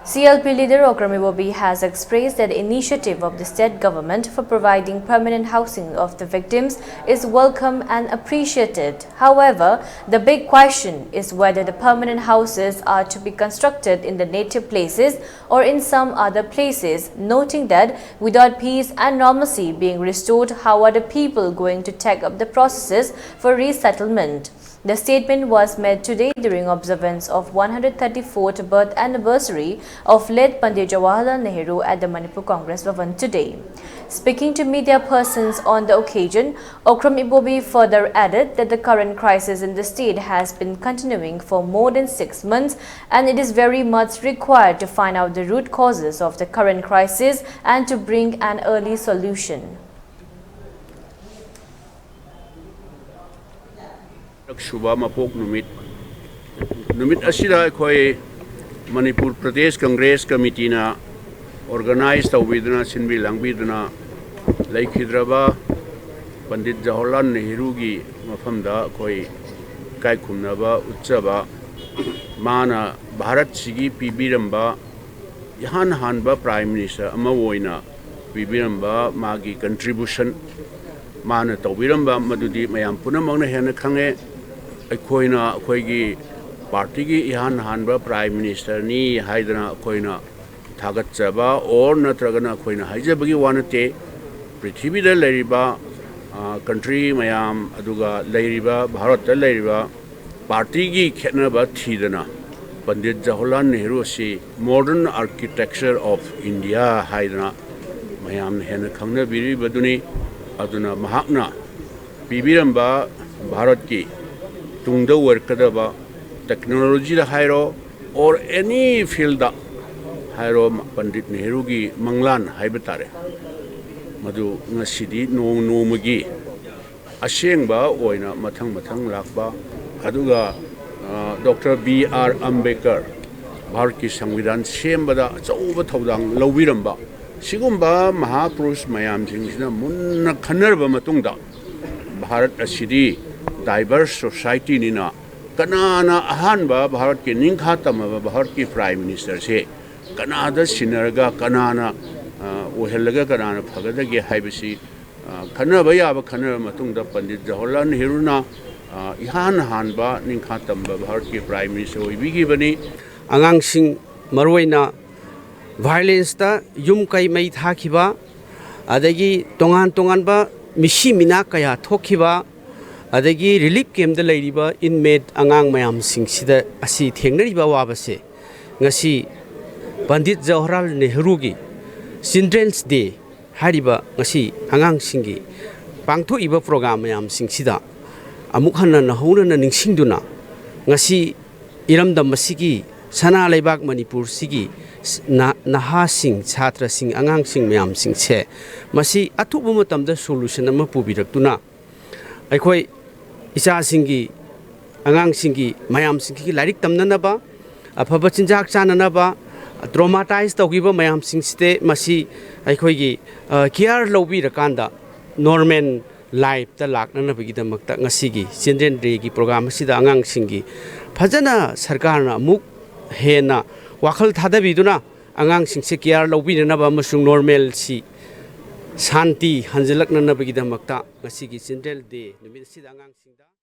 CLP Leader Okram Ibobi has expressed that the initiative of the state government for providing permanent housing of the victims is welcome and appreciated. However, the big question is whether the permanent houses are to be constructed in the native places or in some other places, noting that without peace and normalcy being restored, how are the people going to take up the processes for resettlement? The statement was made today during observance of 134th birth anniversary of late Pandit Jawaharlal Nehru at the Manipur Congress Bhavan today. Speaking to media persons on the occasion, Okram Ibobi further added that the current crisis in the state has been continuing for more than 6 months and it is very much required to find out the root causes of the current crisis and to bring an early solution. Shubha Mapok Numit Asira Koi Manipur Pradesh Congress Committee na organized Vidana Sinbi Langbidana Leingakna Pandit Jawaharlal Nehru gi Mafamda Koi Kai Kumnaba Utsaba Mana Bharat Sigi Pibiramba Yahan Hanba Prime Minister Amawoina Pibiramba Magi contribution Mana Tawiramba Madudi Mayam Punamana Hena Kange Koina Koigi Partigi Ihan Hanba Prime Minister ni Haidana Koina Thagatsaba or Natragana Koina Hajabagi Wanate Prithibida Leriba country Mayam Aduga Leriba Bharata Leriba Partigi Ketnaba Thidana Pandit Jawaharlal Nehru si modern architecture of India Haidana Mayam Hena Kangna Biri Baduni Aduna Mahakna Bibiramba Bharat ki Tungda Workadaba technology the hiro or any field da hiro Pandit Nehru gi Manglan Haibatare Madu Nasidi no Magi Ashengba Oina Matang Lakba Aduga Dr. B.R. Ambedkar Bharki Sangvidan Shembada achouba thourang Lowiramba Sigumba Mahapurush Mayam Singina Munna Khanarba Matungda Bharat Asidi diverse society nina kanana ahanba Bharat ki ningkhatama Bharat ki Prime Minister se kanada sinarga kanana ohelaga kanana phagadagi haibasi khanaba yaba khanara matungda Pandit Jawaharlal Nehru na ihan hanba ningkhatama Bharat ki Prime Minister oibigi bani angangsing maroina violence ta yum kai mai thakiba adagi tongan ba misi mina kaya thokiba adagi relief camp da leiriba inmate angang mayam singsida asi thengnariba wabase ngasi Pandit Jawaharlal Nehru gi Children's Day hariba ngasi angang singi pangtho iba program mayam singsida amuk hanna na hona na ningsingduna ngasi iramdam masigi sana leibak Manipur sigi naha sing chhatra sing angang sing mayam singche masi athubu matamda solution ama pubiraktuna aikoi Isa Singi, Angang Singi, Mayam Singi, Larik Tamnanaba, a Papachinjak Chananaba, traumatized Togiba Mayam Singste, Masi, Aikoigi, Kiar Lobi Rakanda, Norman Life, the Lakna Bigida Makta Nasigi, Children Day program, Sida Angang Singi, Pajana Sarkana, Muk, Hena, Wakal Tadaviduna, Angang Sing Sekiar Lobi Naba Musung Normal Si. Santi hangalakna Bigida Makta, Nasigi Sindel Day, the Sida Angang Sinda.